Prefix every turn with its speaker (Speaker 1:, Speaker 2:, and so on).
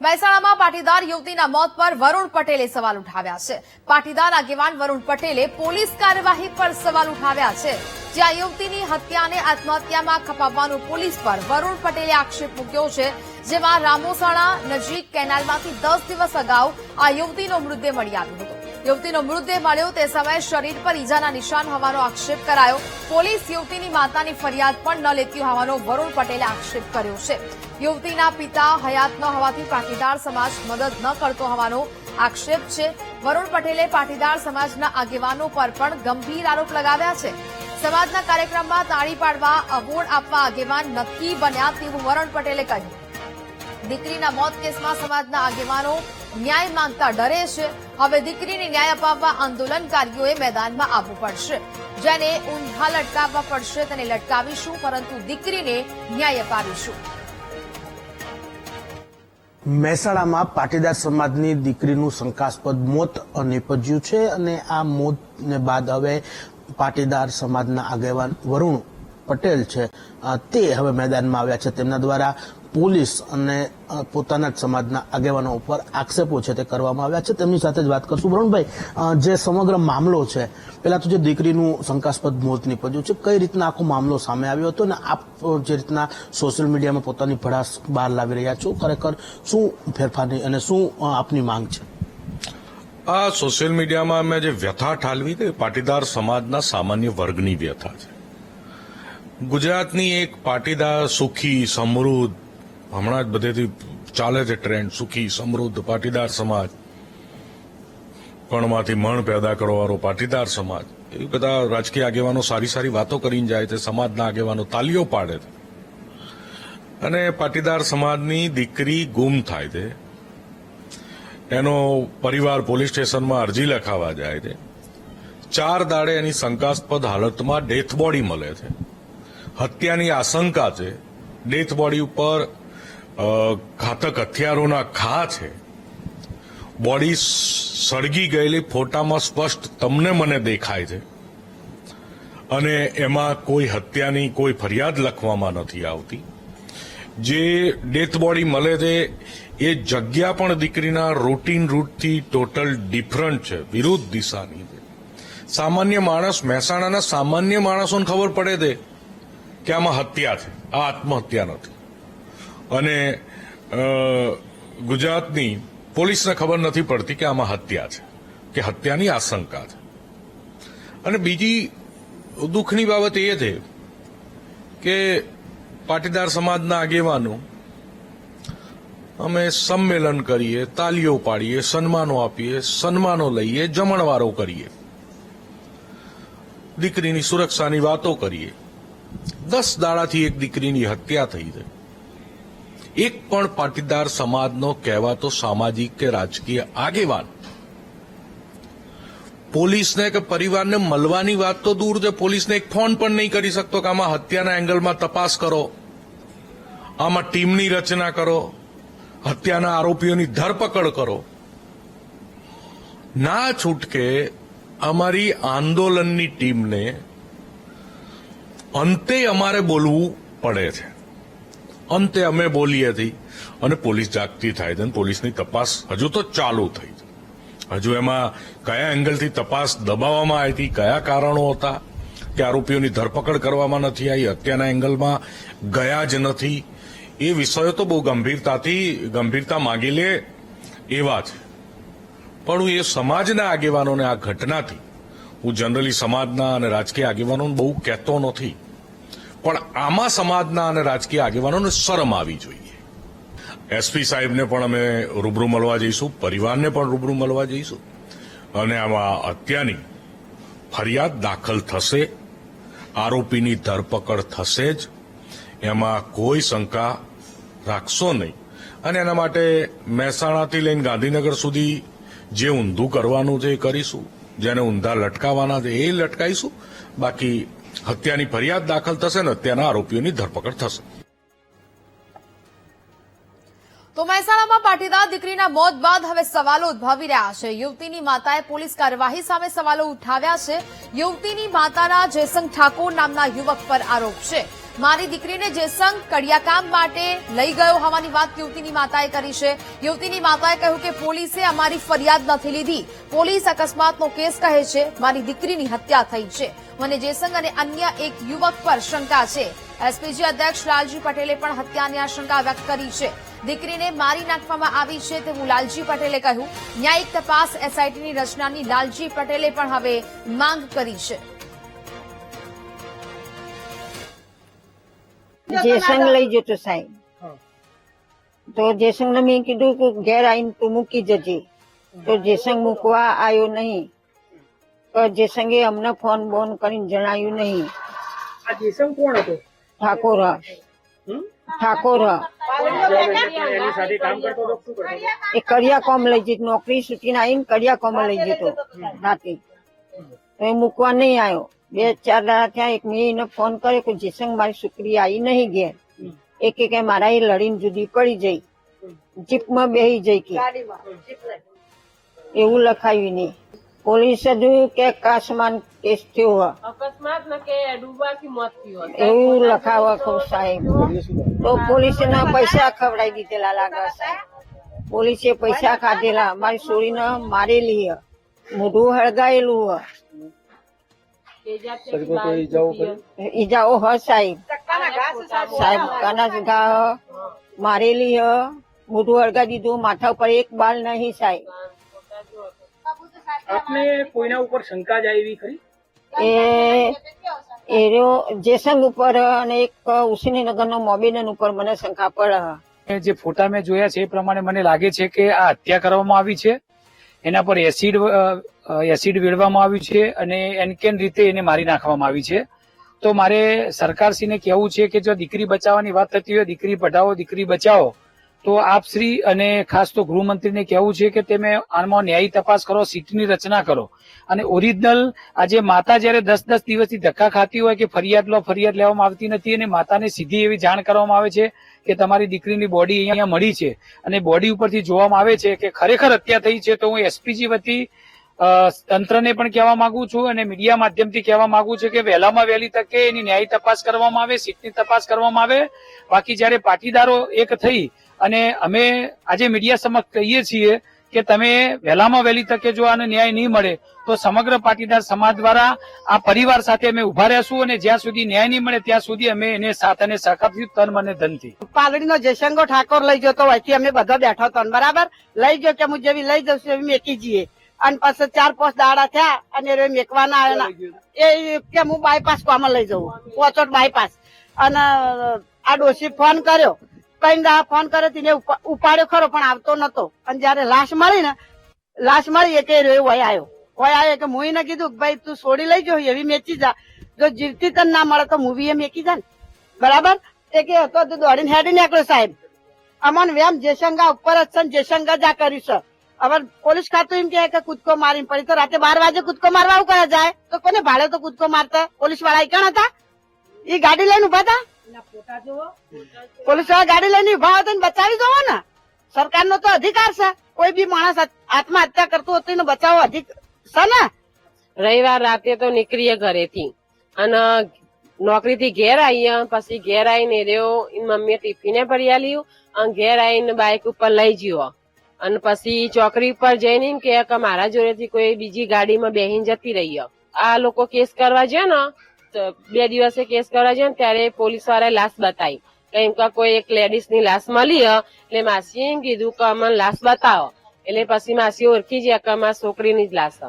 Speaker 1: મહેસાણામાં પાટીદાર યુવતીના મોત પર વરુણ પટેલે સવાલ ઉઠાવ્યા છે। પાટીદાર આગેવાન વરુણ પટેલે પોલીસ કાર્યવાહી પર સવાલ ઉઠાવ્યા છે। જ્યાં યુવતીની હત્યાને આત્મહત્યામાં ખપાવવાનો પોલીસ પર વરુણ પટેલે આક્ષેપ મૂક્યો છે। જેમાં રામોસણા નજીક કેનાલમાંથી 10 દિવસ અગાઉ આ યુવતીનો મૃતદેહ મળી આવ્યો હતો। યુવતીનો મૃતદેહ મળ્યો તે સમયે શરીર પર ઈજાના નિશાન હોવાનો આક્ષેપ કરાયો। પોલીસ યુવતીની માતાની ફરિયાદ પણ ન લેતી હોવાનો વરુણ પટેલે આક્ષેપ કર્યો છે। યુવતીના પિતા હયાત ન હોવાથી પાટીદાર સમાજ મદદ ન કરતો હોવાનો આક્ષેપ છે। વરુણ પટેલે પાટીદાર સમાજના આગેવાનો પર પણ ગંભીર આરોપ લગાવ્યા છે। સમાજના કાર્યક્રમમાં તાળી પાડવા અવોર્ડ આપવા આગેવાન નક્કી બન્યા તેવું વરુણ પટેલે કહ્યું। દીકરીના મોત કેસમાં સમાજના આગેવાનો ન્યાય માંગતા ડરે છે। હવે દીકરીને ન્યાય અપાવવા આંદોલનકારીઓએ મેદાનમાં આવવું પડશે। જેને ઊંધા લટકાવવા પડશે તેને લટકાવીશું, પરંતુ દીકરીને ન્યાય અપાવીશું।
Speaker 2: મહેસાણામાં પાટીદાર સમાજની દીકરીનું શંકાસ્પદ મોત નીપજ્યું છે અને આ મોતને બાદ હવે પાટીદાર સમાજના આગેવાન વરુણ પટેલ છે તે હવે મેદાનમાં આવ્યા છે। તેમના દ્વારા પોલીસ અને પોતાના જ સમાજના આગેવાનો ઉપર આક્ષેપો છે તે કરવામાં આવ્યા છે। તેમની સાથે જ વાત કરશું। વરુણભાઈ, જે સમગ્ર મામલો છે, પહેલા તો જે દીકરીનું શંકાસ્પદ મોત નીપજ્યું છે, કઈ રીતના આખો મામલો સામે આવ્યો હતો અને આપ જે રીતના સોશિયલ મીડિયામાં પોતાની ભડાસ બહાર લાવી રહ્યા છો, ખરેખર શું ફેરફારની અને શું આપની માંગ છે?
Speaker 3: આ સોશિયલ મીડિયામાં મેં જે વ્યથા ઠાલવી તે પાટીદાર સમાજના સામાન્ય વર્ગની વ્યથા છે। ગુજરાતની એક પાટીદાર સુખી સમૃદ્ધ, હમણાં જ બધેથી ચાલે છે ટ્રેન્ડ, સુખી સમૃદ્ધ પાટીદાર સમાજ, કણમાંથી મણ પેદા કરવાવાળો પાટીદાર સમાજ, એ બધા રાજકીય આગેવાનો સારી સારી વાતો કરીને જાય છે, સમાજના આગેવાનો તાલીઓ પાડે છે અને પાટીદાર સમાજની દીકરી ગુમ થાય છે। એનો પરિવાર પોલીસ સ્ટેશનમાં અરજી લખાવા જાય છે। 4 દાડે એની શંકાસ્પદ હાલતમાં ડેથ બોડી મળે છે। હત્યાની આશંકા છે। ડેથ બોડી ઉપર ઘાતક હથિયારોના ઘા છે। બોડી સળગી ગયેલી ફોટામાં સ્પષ્ટ તમને મને દેખાય છે અને એમાં કોઈ હત્યાની કોઈ ફરિયાદ લખવામાં નથી આવતી। જે ડેથ બોડી મળે છે એ જગ્યા પણ દીકરીના રૂટીન રૂટથી ટોટલ ડિફરન્ટ છે, વિરુદ્ધ દિશાની છે। સામાન્ય માણસ, મહેસાણાના સામાન્ય માણસોને ખબર પડે છે કે આમાં હત્યા છે, આ આત્મહત્યા નથી, અને ગુજરાતની પોલીસને ખબર નથી પડતી કે આમાં હત્યા છે કે હત્યાની આશંકા છે। અને બીજી દુઃખની બાબત એ છે કે પાટીદાર સમાજના આગેવાનો અમે સંમેલન કરીએ, તાલીઓ પાડીએ, સન્માનો આપીએ, સન્માનો લઈએ, જમણવારો કરીએ, દીકરીની સુરક્ષાની વાતો કરીએ। 10 દાડાથી એક દીકરીની હત્યા થઈ છે। એક પણ પાટીદાર સમાજનો કહેવાતો સામાજિક કે રાજકીય આગેવાન પોલીસને કે પરિવારને મળવાની વાત તો દૂર છે, પોલીસને એક ફોન પણ નહીં કરી શકતો કે આમાં હત્યાના એંગલમાં તપાસ કરો, આમાં ટીમની રચના કરો, હત્યાના આરોપીઓની ધરપકડ કરો। ના છૂટકે અમારી આંદોલનની ટીમને અંતે અમારે બોલવું પડે છે। અંતે અમે બોલીએ છીએ અને પોલીસ જાગતી થાય છે અને પોલીસની તપાસ હજુ તો ચાલુ થઈ છે। હજુ એમાં કયા એંગલથી તપાસ દબાવવામાં આવી હતી, કયા કારણો હતા કે આરોપીઓની ધરપકડ કરવામાં નથી આવી, હત્યાના એંગલમાં ગયા જ નથી, એ વિષયો તો બહુ ગંભીરતા માંગી લે એવા છે। પણ હું એ સમાજના આગેવાનોને આ ઘટનાથી, હું જનરલી સમાજના અને રાજકીય આગેવાનોને બહુ કહેતો નથી, પણ આમાં સમાજના અને રાજકીય આગેવાનોને શરમ આવી જોઈએ। એસપી સાહેબને પણ અમે રૂબરૂ મળવા જઈશું, પરિવારને પણ રૂબરૂ મળવા જઈશું અને આમાં હત્યાની ફરિયાદ દાખલ થશે, આરોપીની ધરપકડ થશે જ, એમાં કોઈ શંકા રાખશો નહીં। અને એના માટે મહેસાણાથી લઈને ગાંધીનગર સુધી જે ઊંધું કરવાનું છે એ કરીશું, જેને ઊંધા લટકાવવાના છે એ લટકાઈશું। બાકી હત્યાની ફરિયાદ દાખલ થશે ને હત્યાના આરોપીઓની ધરપકડ થશે।
Speaker 1: તો મહેસાણામાં પાટીદાર દીકરીના મોત બાદ હવે સવાલો ઉદ્ભવી રહ્યા છે। યુવતીની માતાએ પોલીસ કાર્યવાહી સામે સવાલો ઉઠાવ્યા છે। યુવતીની માતાના જયસંગ ઠાકોર નામના યુવક પર આરોપ છે। મારી દીકરીને જેસંગ કડિયાકામ માટે લઈ ગયો હોવાની વાત યુવતીની માતાએ કરી છે. યુવતીની માતાએ કહ્યું કે પોલીસે અમારી ફરિયાદ નથી લીધી. પોલીસ અકસ્માતનો કેસ કહે છે. મારી દીકરીની હત્યા થઈ છે. મને જેસંગ અને અન્ય એક યુવક પર શંકા છે. એસપીજી અધ્યક્ષ લાલજી પટેલે પણ હત્યાની આશંકા વ્યક્ત કરી છે. દીકરીને મારી નાખવામાં આવી છે તેવું લાલજી પટેલે કહ્યું. ન્યાયિક તપાસ એસઆઈટીની રચનાની લાલજી પટેલે પણ હવે માંગ કરી છે.
Speaker 4: જેસંગ લઈ જતો સાહેબ, તો જેસંગને મેં કીધું કે ઘેર આવીને તું મૂકી જજે, તો જેસંગ મૂકવા આવ્યો નહીં. તો જેસંગે અમને ફોન બોન કરીને જણાવ્યું નહીં.
Speaker 5: આ જેસંગ કોણ હતો?
Speaker 4: ઠાકોર ઠાકોર
Speaker 5: એની સાથે કામ કરતો હતો? શું કરતો હતો?
Speaker 4: એ કડિયા કોમ લઈ જતો, નોકરી છૂટીને આવીને કડિયા કોમ લઈ જતો રાતે. તો એ મૂકવા નહીં આવ્યો. 2-4 દાડા થયા. એક મેં એને ફોન કર્યો કે જેસંગ મારી છોકરી આવી નહીં ઘેર. એક કે મારા એ લડીને જુદી પડી જઈ, જીપમાં બેહી જઈ કે એવું લખાયું નહીં. પોલીસે જોયું કે આસમાન કેસ થયો
Speaker 6: અકસ્માત ન કે ડૂબવાથી મોત થયું
Speaker 4: એવું લખાવો કહું સાહેબ. તો પોલીસે ના પૈસા ખવડાવી દીધેલા લાગે સાહેબ. પોલીસે પૈસા ખાધેલા. મારી છોરીને મારેલી હ, મોઢું હળગાયેલું હ, ઈજાઓ હ સાહેબ. સાહેબ કાના ઘા મારેલી હ, મોઢું હળગાવી દીધું. માથા ઉપર એક બાલ નહીં સાહેબ.
Speaker 5: આપને કોઈના ઉપર શંકા જાય એવી ખરી?
Speaker 4: એ જેસંગ ઉપર અને એક ઉસીનગરનો મોબેડન ઉપર મને શંકા પડે.
Speaker 7: જે ફોટા મેં જોયા છે એ પ્રમાણે મને લાગે છે કે આ હત્યા કરવામાં આવી છે. એના પર એસિડ વેડવામાં આવ્યું છે અને એનકેન રીતે એને મારી નાખવામાં આવી છે. તો મારે સરકારશ્રીને કહેવું છે કે જો દીકરી બચાવવાની વાત થતી હોય, દીકરી પઢાવો, દીકરી બચાવો, તો આપ શ્રી અને ખાસ તો ગૃહમંત્રીને કહેવું છે કે તમે આમાં ન્યાયી તપાસ કરો, સીટની રચના કરો અને ઓરિજિનલ આજે માતા જયારે 10-10 દિવસથી ધક્કા ખાતી હોય કે ફરિયાદ લેવામાં આવતી નથી અને માતાને સીધી એવી જાણ કરવામાં આવે છે કે તમારી દીકરીની બોડી અહીંયા મળી છે અને બોડી ઉપરથી જોવામાં આવે છે કે ખરેખર હત્યા થઈ છે. તો હું એસપીજી વતી તંત્રને પણ કહેવા માંગુ છું અને મીડિયા માધ્યમથી કહેવા માંગુ છું કે વહેલામાં વહેલી તકે એની ન્યાયી તપાસ કરવામાં આવે, સીટની તપાસ કરવામાં આવે. બાકી જયારે પાટીદારો એક થઈ અને અમે આજે મીડિયા સમક્ષ કહીએ છીએ કે તમે વહેલામાં વહેલી તકે જો આને ન્યાય નહીં મળે તો સમગ્ર પાટીદાર સમાજ દ્વારા આ પરિવાર સાથે અમે ઉભા રહેશું અને જ્યાં સુધી ન્યાય નહીં મળે ત્યાં સુધી અમે એને સાથ અને સહકારથી તન મને ધનથી.
Speaker 4: પાલડીનો જયશંકર ઠાકોર લઈ જતો હોયથી અમે બધા બેઠો હતો બરાબર. લઈ ગયો કે હું જેવી લઈ જશું એવી મેકી જઈએ અને પછી 4-5 દાડા થયા અને મેકવાના આવ્યા એ કે હું બાયપાસ કોમાં લઈ જવું, પોચોટ બાયપાસ. અને આ ડોશી ફોન કર્યો, કઈ દા ફોન કર્યો તેને ઉપાડ્યો ખરો પણ આવતો નતો. અને જયારે લાશ મળી કે વય આવ્યો કે હું એને કીધું ભાઈ તું છોડી લઈ જો એવી મેચી જા, જો જીવતી તને ના મળે તો મૂવી એ મેકી જા ને બરાબર. એ કે હતો દોડીને હેડી નીકળ્યો સાહેબ. અમન વેમ જેસંગા ઉપર જ છે, જેસંગા જ આ કર્યું છે. હવે પોલીસ ખાતું એમ કે કૂદકો મારી પડી તો રાતે 12 વાગે કૂદકો મારવા આવું કરે જાય તો કોને ભાડે તો કૂદકો મારતા? પોલીસ વાળા કણ હતા? એ ગાડી લઈને ઉભા હતા. પોલીસ વાળા ગાડી લઈને ઉભા હતા ને બચાવી જવો ને. સરકારનો તો અધિકાર છે. કોઈ બી માણસ આત્મહત્યા કરતો હતો એને બચાવવો અધિકાર છે ને.
Speaker 6: રવિવાર રાતે તો નીકળીએ ઘરેથી અને નોકરીથી ઘેર આવીએ. પછી ઘેર આવીને રહ્યો મમ્મીએ ટિફિને ભરી આલ્યું અને ઘેર આવીને બાઇક ઉપર લઈ ગયો અને પછી ચોકડી ઉપર જઈને એમ કે મારા જોડેથી કોઈ બીજી ગાડીમાં બેહીને જતી રહી. આ લોકો કેસ કરવા જાય ને 2 દિવસે કેસ કરવા જાય ને ત્યારે પોલીસ વાળાએ લાશ બતાવી. કેમ કે કોઈ એક લેડીઝ ની લાશ મળી એટલે માસીએ એમ કીધું કે અમને લાશ બતાવો. એટલે પછી માસી ઓળખી જાય કે અમારા છોકરીની જ લાશ.